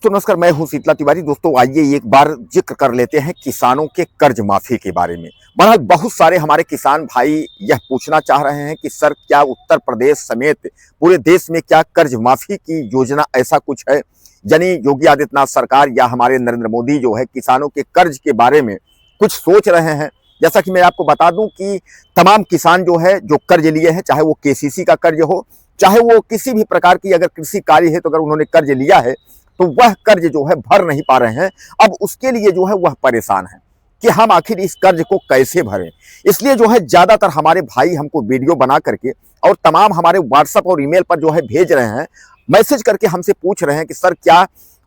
दोस्तों नमस्कार, मैं हूं शीतला तिवारी। दोस्तों आइए एक बार जिक्र कर लेते हैं किसानों के कर्ज माफी के बारे में। बहरहाल बहुत सारे हमारे किसान भाई यह पूछना चाह रहे हैं कि सर क्या उत्तर प्रदेश समेत पूरे देश में क्या कर्ज माफी की योजना ऐसा कुछ है, यानी योगी आदित्यनाथ सरकार या हमारे नरेंद्र मोदी जो है किसानों के कर्ज के बारे में कुछ सोच रहे हैं। जैसा कि मैं आपको बता दूं कि तमाम किसान जो है जो कर्ज लिए हैं, चाहे वो केसीसी का कर्ज हो, चाहे वो किसी भी प्रकार की अगर कृषि कार्य है तो अगर उन्होंने कर्ज लिया है तो वह कर्ज जो है भर नहीं पा रहे हैं। अब उसके लिए जो है वह परेशान है कि हम आखिर इस कर्ज को कैसे भरें। इसलिए जो है ज्यादातर हमारे भाई हमको वीडियो बना करके और तमाम हमारे व्हाट्सएप और ईमेल पर जो है भेज रहे हैं, मैसेज करके हमसे पूछ रहे हैं कि सर क्या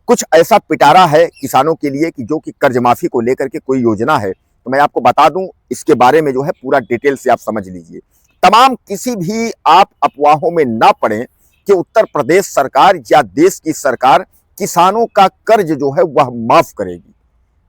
कुछ ऐसा पिटारा है किसानों के लिए कि जो कि कर्ज माफी को लेकर के कोई योजना है। तो मैं आपको बता दूं इसके बारे में जो है पूरा डिटेल से आप समझ लीजिए। तमाम किसी भी आप अफवाहों में ना पड़ें कि उत्तर प्रदेश सरकार या देश की सरकार किसानों का कर्ज जो है वह माफ करेगी।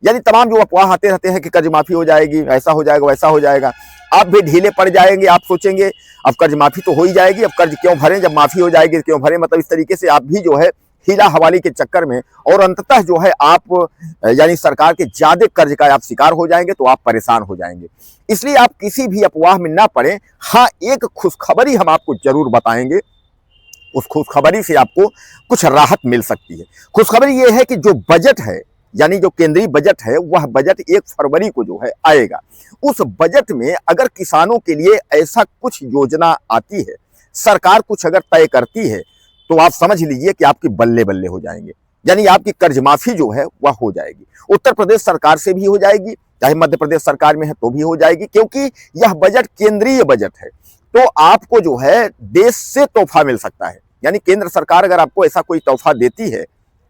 यानी तमाम जो अफवाह आते रहते हैं कि कर्ज माफी हो जाएगी, ऐसा हो जाएगा, वैसा हो जाएगा, आप भी ढीले पड़ जाएंगे। आप सोचेंगे अब कर्ज माफी तो हो ही जाएगी, अब कर्ज क्यों भरें, जब माफी हो जाएगी क्यों भरें। मतलब इस तरीके से आप भी जो है हीला हवाली के चक्कर में और अंततः जो है आप यानी सरकार के ज्यादा कर्ज का आप शिकार हो जाएंगे, तो आप परेशान हो जाएंगे। इसलिए आप किसी भी अफवाह में ना पड़े। हाँ, एक खुशखबरी हम आपको जरूर बताएंगे, उस खुशखबरी से आपको कुछ राहत मिल सकती है। खुशखबरी ये है कि जो बजट है, यानी जो केंद्रीय बजट है, वह बजट 1 फरवरी को जो है आएगा। उस बजट में अगर किसानों के लिए ऐसा कुछ योजना आती है, सरकार कुछ अगर तय करती है, तो आप समझ लीजिए कि आपके बल्ले बल्ले हो जाएंगे। यानी आपकी कर्ज माफी जो है वह हो जाएगी। उत्तर प्रदेश सरकार से भी हो जाएगी, चाहे मध्य प्रदेश सरकार में है तो भी हो जाएगी, क्योंकि यह बजट केंद्रीय बजट है। तो आपको जो है देश से तोहफा मिल सकता है। यानी केंद्र सरकार अगर आपको ऐसा कोई तोहफा देती है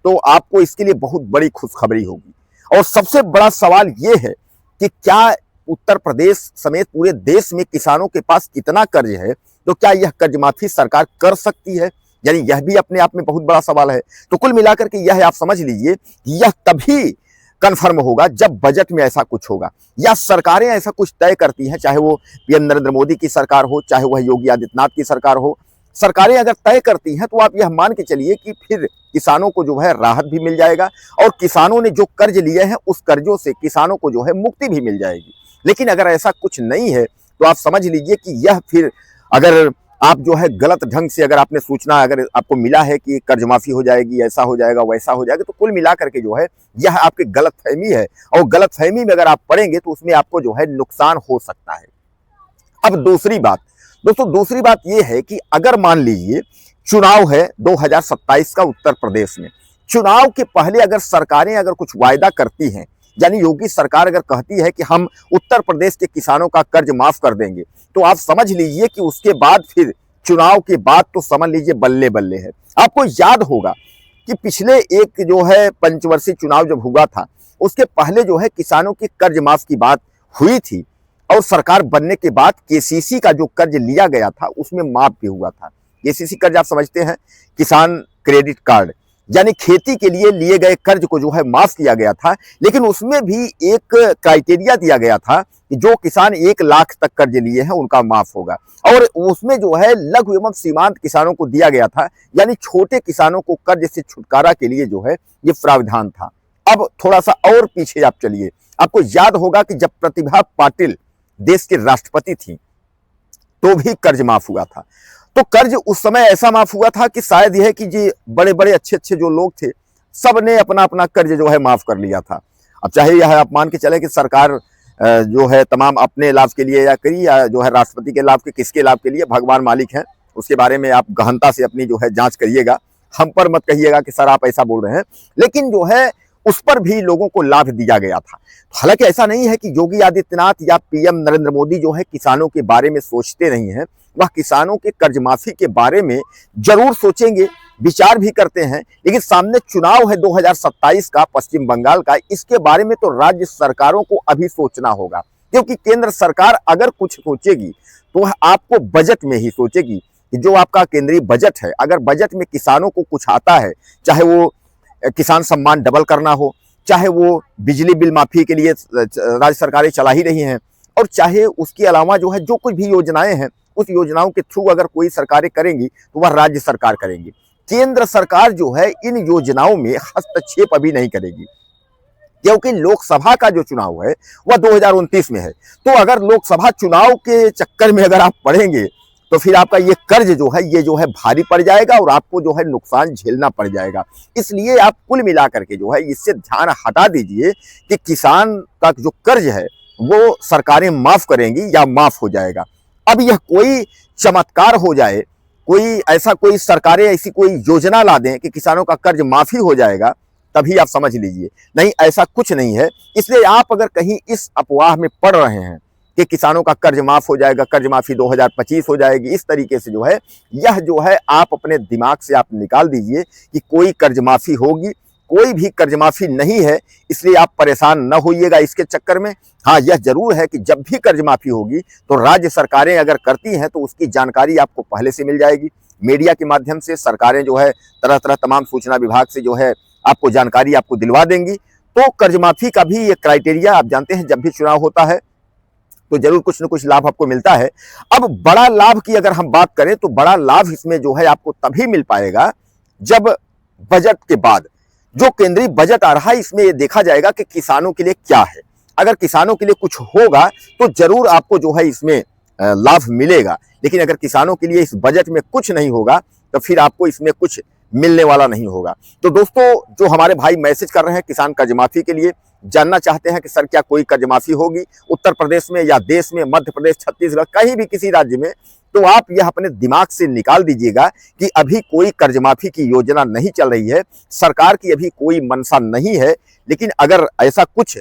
तो आपको इसके लिए बहुत बड़ी खुशखबरी होगी। और सबसे बड़ा सवाल यह है कि क्या उत्तर प्रदेश समेत पूरे देश में किसानों के पास कितना कर्ज है, तो क्या यह कर्ज माफी सरकार कर सकती है। यानी यह भी अपने आप में बहुत बड़ा सवाल है। तो कुल मिलाकर के यह आप समझ लीजिए यह तभी कन्फर्म होगा जब बजट में ऐसा कुछ होगा या सरकारें ऐसा कुछ तय करती हैं, चाहे वो पीएम नरेंद्र मोदी की सरकार हो, चाहे वह योगी आदित्यनाथ की सरकार हो। सरकारें अगर तय करती हैं तो आप यह मान के चलिए कि फिर किसानों को जो है राहत भी मिल जाएगा और किसानों ने जो कर्ज लिए हैं उस कर्जों से किसानों को जो है मुक्ति भी मिल जाएगी। लेकिन अगर ऐसा कुछ नहीं है तो आप समझ लीजिए कि यह फिर अगर आप जो है गलत ढंग से अगर आपने सूचना अगर आपको मिला है कि कर्ज माफी हो जाएगी, ऐसा हो जाएगा, वैसा हो जाएगा, तो कुल मिला करके जो है यह आपकी गलत फहमी है और गलत फहमी में अगर आप पड़ेंगे तो उसमें आपको जो है नुकसान हो सकता है। अब दूसरी बात दूसरी बात यह है कि अगर मान लीजिए चुनाव है 2027 का उत्तर प्रदेश में, चुनाव के पहले अगर सरकारें अगर कुछ वायदा करती हैं, यानी योगी सरकार अगर कहती है कि हम उत्तर प्रदेश के किसानों का कर्ज माफ कर देंगे, तो आप समझ लीजिए कि उसके बाद फिर चुनाव के बाद तो समझ लीजिए बल्ले बल्ले है। आपको याद होगा कि पिछले एक जो है पंचवर्षीय चुनाव जब हुआ था उसके पहले जो है किसानों की कर्ज माफ की बात हुई थी और सरकार बनने के बाद केसीसी का जो कर्ज लिया गया था उसमें माफ भी हुआ था। केसीसी कर्ज आप समझते हैं, किसान क्रेडिट कार्ड, यानी खेती के लिए लिए गए कर्ज को जो है माफ किया गया था। लेकिन उसमें भी एक क्राइटेरिया दिया गया था कि जो किसान 1 लाख तक कर्ज लिए हैं उनका माफ होगा और उसमें जो है लघु एवं सीमांत किसानों को दिया गया था, यानी छोटे किसानों को कर्ज से छुटकारा के लिए जो है ये प्रावधान था। अब थोड़ा सा और पीछे आप चलिए, आपको याद होगा कि जब प्रतिभा पाटिल देश के राष्ट्रपति थी तो भी कर्ज माफ हुआ था। तो कर्ज उस समय ऐसा माफ हुआ था कि शायद यह है कि जी बड़े बड़े अच्छे अच्छे जो लोग थे सब ने अपना अपना कर्ज जो है माफ कर लिया था। अब चाहे यह आप मान के चले कि सरकार जो है तमाम अपने लाभ के लिए या करी या जो है राष्ट्रपति के लाभ के, किसके लाभ के लिए, भगवान मालिक हैं, उसके बारे में आप गहनता से अपनी जो है जांच करिएगा। हम पर मत कहिएगा कि सर आप ऐसा बोल रहे हैं। लेकिन जो है उस पर भी लोगों को लाभ दिया गया था। हालांकि ऐसा नहीं है कि योगी आदित्यनाथ या पीएम नरेंद्र मोदी जो है किसानों के बारे में सोचते नहीं हैं, वह किसानों के कर्ज माफी के बारे में जरूर सोचेंगे, विचार भी करते हैं। लेकिन सामने चुनाव है 2027 का पश्चिम बंगाल का, इसके बारे में तो राज्य सरकारों को अभी सोचना होगा। क्योंकि केंद्र सरकार अगर कुछ सोचेगी तो वह आपको बजट में ही सोचेगी कि जो आपका केंद्रीय बजट है, अगर बजट में किसानों को कुछ आता है, चाहे वो किसान सम्मान डबल करना हो, चाहे वो बिजली बिल माफी के लिए राज्य सरकारें चला ही रही हैं, और चाहे उसके अलावा जो है जो कुछ भी योजनाएं हैं उस योजनाओं के थ्रू अगर कोई सरकारें करेंगी तो वह राज्य सरकार करेंगी। केंद्र सरकार जो है इन योजनाओं में हस्तक्षेप अभी नहीं करेगी, क्योंकि लोकसभा का जो चुनाव है वह 2029 में है। तो अगर लोकसभा चुनाव के चक्कर में अगर आप पड़ेंगे तो फिर आपका ये कर्ज जो है भारी पड़ जाएगा और आपको जो है नुकसान झेलना पड़ जाएगा। इसलिए आप कुल मिलाकर के जो है इससे ध्यान हटा दीजिए कि किसान का जो कर्ज है वो सरकारें माफ करेंगी या माफ हो जाएगा। अब यह कोई चमत्कार हो जाए, कोई सरकारें ऐसी कोई योजना ला दें कि किसानों का कर्ज माफी हो जाएगा, तभी आप समझ लीजिए। नहीं, ऐसा कुछ नहीं है। इसलिए आप अगर कहीं इस अफवाह में पड़ रहे हैं कि किसानों का कर्ज माफ हो जाएगा, कर्ज माफी 2025 हो जाएगी, इस तरीके से यह जो है आप अपने दिमाग से आप निकाल दीजिए कि कोई कर्ज माफी होगी। कोई भी कर्ज माफी नहीं है, इसलिए आप परेशान न होइएगा इसके चक्कर में। हाँ, यह जरूर है कि जब भी कर्ज माफी होगी तो राज्य सरकारें अगर करती हैं तो उसकी जानकारी आपको पहले से मिल जाएगी। मीडिया के माध्यम से सरकारें जो है तरह तरह तमाम सूचना विभाग से जो है आपको जानकारी आपको दिलवा देंगी। तो कर्ज माफी का भी ये क्राइटेरिया आप जानते हैं, जब भी चुनाव होता है तो जरूर कुछ न कुछ लाभ आपको मिलता है। अब बड़ा लाभ की अगर हम बात करें तो बड़ा लाभ इसमें जो है आपको तभी मिल पाएगा जब बजट के बाद जो केंद्रीय बजट आ रहा है इसमें ये देखा जाएगा कि किसानों के लिए क्या है। अगर किसानों के लिए कुछ होगा तो जरूर आपको जो है इसमें लाभ मिलेगा, लेकिन अगर किसानों के लिए इस बजट में कुछ नहीं होगा तो फिर आपको इसमें कुछ मिलने वाला नहीं होगा। तो दोस्तों, जो हमारे भाई मैसेज कर रहे हैं किसान कर्ज माफी के लिए, जानना चाहते हैं कि सर क्या कोई कर्ज माफी होगी उत्तर प्रदेश में या देश में, मध्य प्रदेश, छत्तीसगढ़, कहीं भी किसी राज्य में, तो आप यह अपने दिमाग से निकाल दीजिएगा कि अभी कोई कर्ज माफी की योजना नहीं चल रही है, सरकार की अभी कोई मंशा नहीं है। लेकिन अगर ऐसा कुछ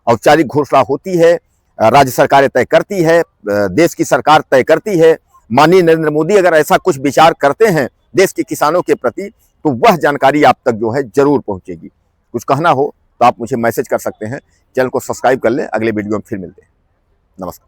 औपचारिक घोषणा होती है, राज्य सरकारें तय करती है, देश की सरकार तय करती है, माननीय नरेंद्र मोदी अगर ऐसा कुछ विचार करते हैं देश के किसानों के प्रति, तो वह जानकारी आप तक जो है जरूर पहुंचेगी। कुछ कहना हो तो आप मुझे मैसेज कर सकते हैं। चैनल को सब्सक्राइब कर लें। अगले वीडियो में फिर मिलते हैं। नमस्कार।